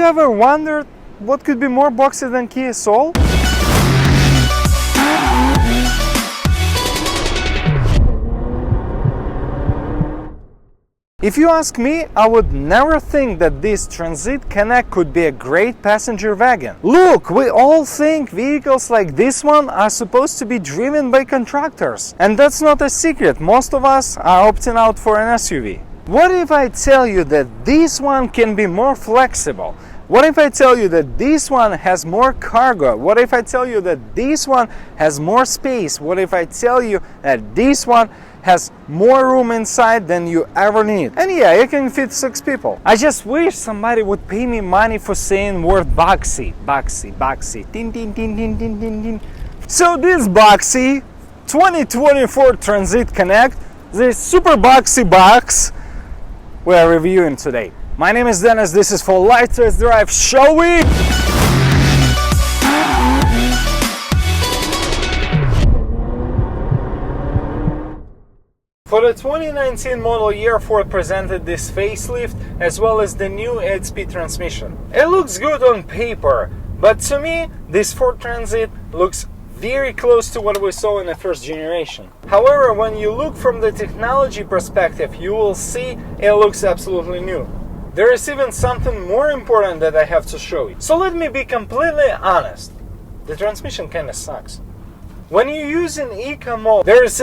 you ever wondered what could be more boxy than Kia Soul? If you ask me, I would never think that this Transit Connect could be a great passenger wagon. Look, we all think vehicles like this one are supposed to be driven by contractors. And that's not a secret, most of us are opting out for an SUV. What if I tell you that this one can be more flexible? What if I tell you that this one has more cargo? What if I tell you that this one has more space? What if I tell you that this one has more room inside than you ever need? And yeah, it can fit 6 people. I just wish somebody would pay me money for saying word boxy. Boxy, boxy. Din, din, din, din, din, din, din. So this boxy 2024 Transit Connect, this super boxy box we are reviewing today. My name is Dennis, this is for Light Test Drive, shall we? For the 2019 model year, Ford presented this facelift as well as the new 8-speed transmission. It looks good on paper, but to me, this Ford Transit looks very close to what we saw in the first generation. However, when you look from the technology perspective, you will see it looks absolutely new. There is even something more important that I have to show you. So let me be completely honest. The transmission kinda sucks. When you use an eco mode, there's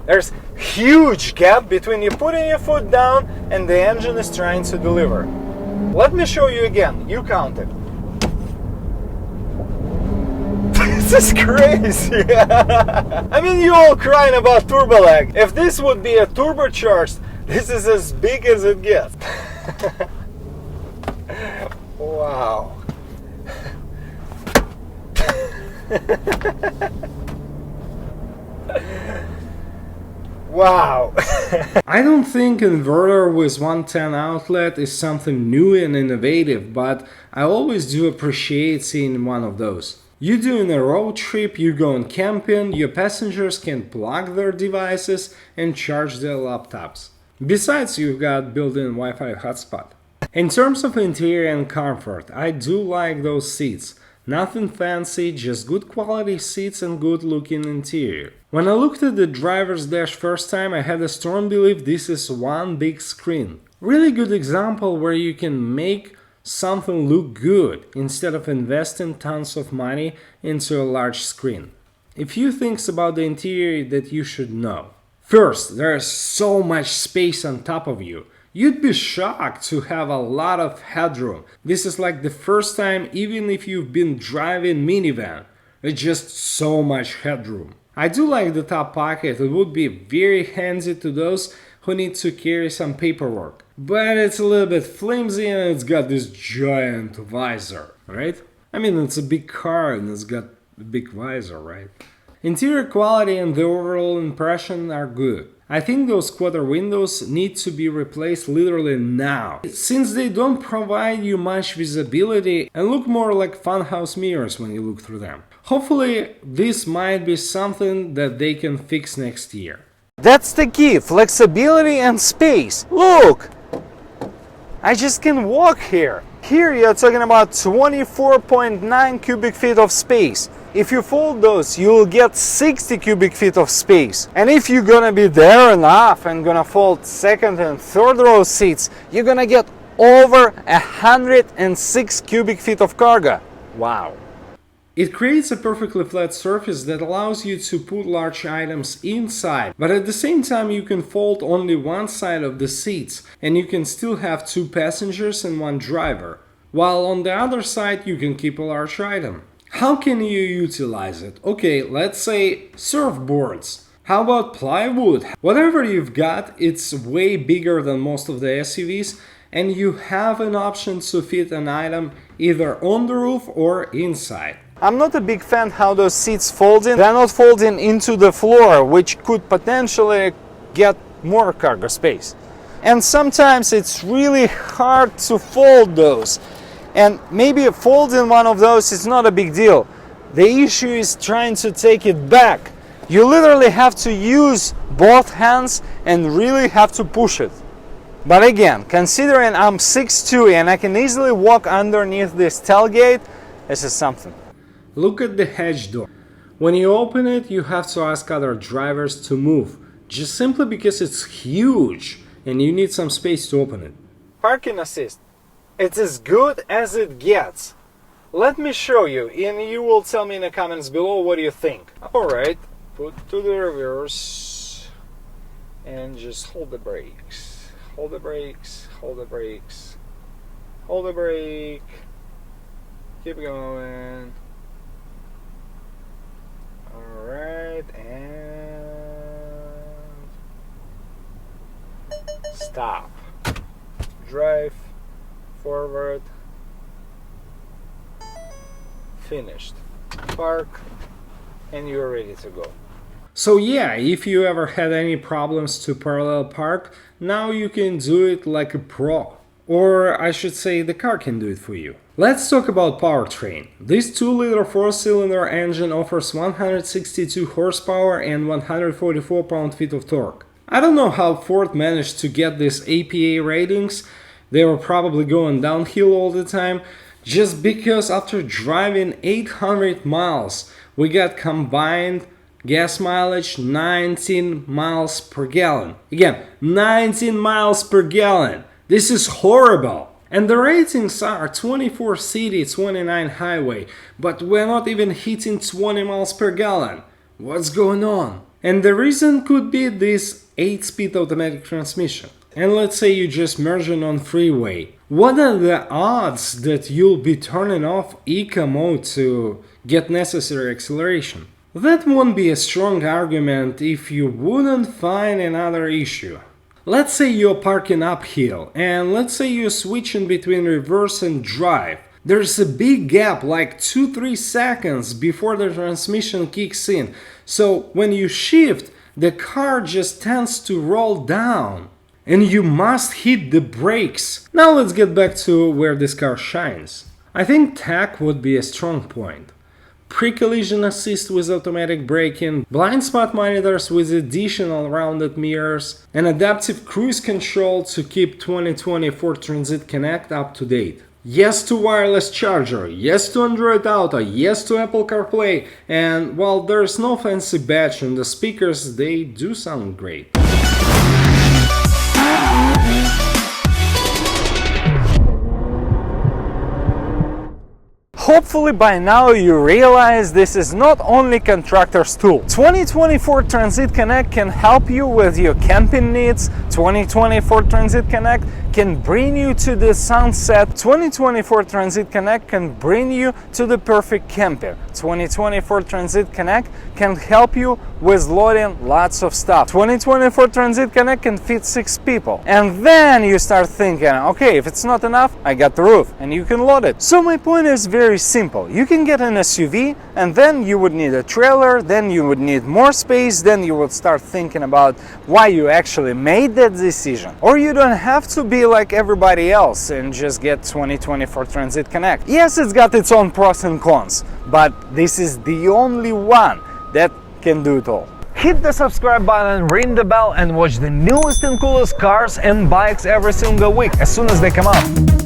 there's huge gap between you putting your foot down and the engine is trying to deliver. Let me show you again. You count it. This is crazy. I mean, you all crying about turbo lag. If this would be a turbocharged, this is as big as it gets. Wow. Wow. I don't think inverter with 110 outlet is something new and innovative, but I always do appreciate seeing one of those. You're doing a road trip, you're going camping, your passengers can plug their devices and charge their laptops. Besides, you've got built-in Wi-Fi hotspot. In terms of interior and comfort, I do like those seats. Nothing fancy, just good quality seats and good looking interior. When I looked at the driver's dash first time, I had a strong belief this is one big screen. Really good example where you can make something look good instead of investing tons of money into a large screen. A few things about the interior that you should know. First, there's so much space on top of you. You'd be shocked to have a lot of headroom. This is like the first time, even if you've been driving minivan. It's just so much headroom. I do like the top pocket. It would be very handy to those who need to carry some paperwork. But it's a little bit flimsy and it's got this giant visor, right? I mean, it's a big car and it's got a big visor, right? Interior quality and the overall impression are good. I think those quarter windows need to be replaced literally now, since they don't provide you much visibility and look more like funhouse mirrors when you look through them. Hopefully, this might be something that they can fix next year. That's the key, flexibility and space. Look! I just can walk here. Here you're talking about 24.9 cubic feet of space. If you fold those, you'll get 60 cubic feet of space. And if you're gonna be there enough and gonna fold second and third row seats, you're gonna get over 106 cubic feet of cargo. Wow. It creates a perfectly flat surface that allows you to put large items inside, but at the same time you can fold only one side of the seats and you can still have 2 passengers and 1 driver, while on the other side you can keep a large item. How can you utilize it? Okay, let's say surfboards. How about plywood? Whatever you've got, it's way bigger than most of the SUVs and you have an option to fit an item either on the roof or inside. I'm not a big fan how those seats fold in. They're not folding into the floor, which could potentially get more cargo space. And sometimes it's really hard to fold those. And maybe folding one of those is not a big deal. The issue is trying to take it back. You literally have to use both hands and really have to push it. But again, considering I'm 6'2" and I can easily walk underneath this tailgate, this is something. Look at the hatch door. When you open it, you have to ask other drivers to move, just simply because it's huge and you need some space to open it. Parking assist. It's as good as it gets. Let me show you, and you will tell me in the comments below what you think. Alright, put to the reverse and just hold the brakes. Hold the brakes, hold the brakes, hold the brake, keep going. Alright, and stop. Drive forward. Finished. Park, and you're ready to go. So yeah, if you ever had any problems to parallel park, now you can do it like a pro. Or I should say the car can do it for you. Let's talk about Powertrain. This 2-liter 4-cylinder engine offers 162 horsepower and 144 pound-feet of torque. I don't know how Ford managed to get these APA ratings. They were probably going downhill all the time, just because after driving 800 miles, we got combined gas mileage 19 miles per gallon. Again, 19 miles per gallon. This is horrible. And the ratings are 24 city, 29 highway, but we're not even hitting 20 miles per gallon. What's going on? And the reason could be this 8-speed automatic transmission. And let's say you just merging on freeway. What are the odds that you'll be turning off eco mode to get necessary acceleration? That won't be a strong argument if you wouldn't find another issue. Let's say you're parking uphill, and let's say you're switching between reverse and drive. There's a big gap, like 2-3 seconds before the transmission kicks in. So when you shift, the car just tends to roll down. And you must hit the brakes. Now let's get back to where this car shines. I think tach would be a strong point. Pre-collision assist with automatic braking, blind spot monitors with additional rounded mirrors, and adaptive cruise control to keep 2020 Ford Transit Connect up to date. Yes to wireless charger, yes to Android Auto, yes to Apple CarPlay, and while there's no fancy badge on the speakers, they do sound great. Hopefully by now you realize this is not only contractor's tool. 2024 Transit Connect can help you with your camping needs. 2024 Transit Connect can bring you to the sunset. 2024 Transit Connect can bring you to the perfect camper. 2024 Transit Connect can help you with loading lots of stuff. 2024 Transit Connect can fit 6 people. And then you start thinking, okay, if it's not enough, I got the roof and you can load it. So my point is very simple. You can get an SUV and then you would need a trailer, then you would need more space, then you would start thinking about why you actually made that decision. Or you don't have to be like everybody else and just get 2024 Transit Connect. Yes, it's got its own pros and cons, but this is the only one that can do it all. Hit the subscribe button, ring the bell, and watch the newest and coolest cars and bikes every single week as soon as they come out.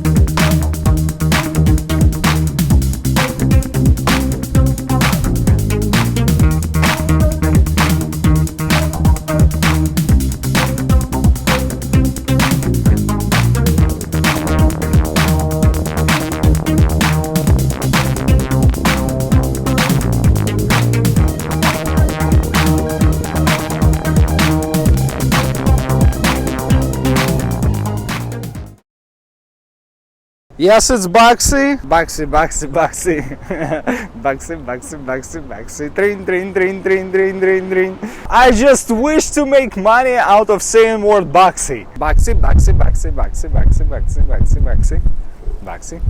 Yes, it's boxy. Boxy, boxy, boxy. Boxy, boxy, boxy, boxy. Trin, trin, trin, trin, trin, trin, trin. I just wish to make money out of saying word boxy. Boxy, boxy, boxy, boxy, boxy, boxy, boxy, boxy. Boxy.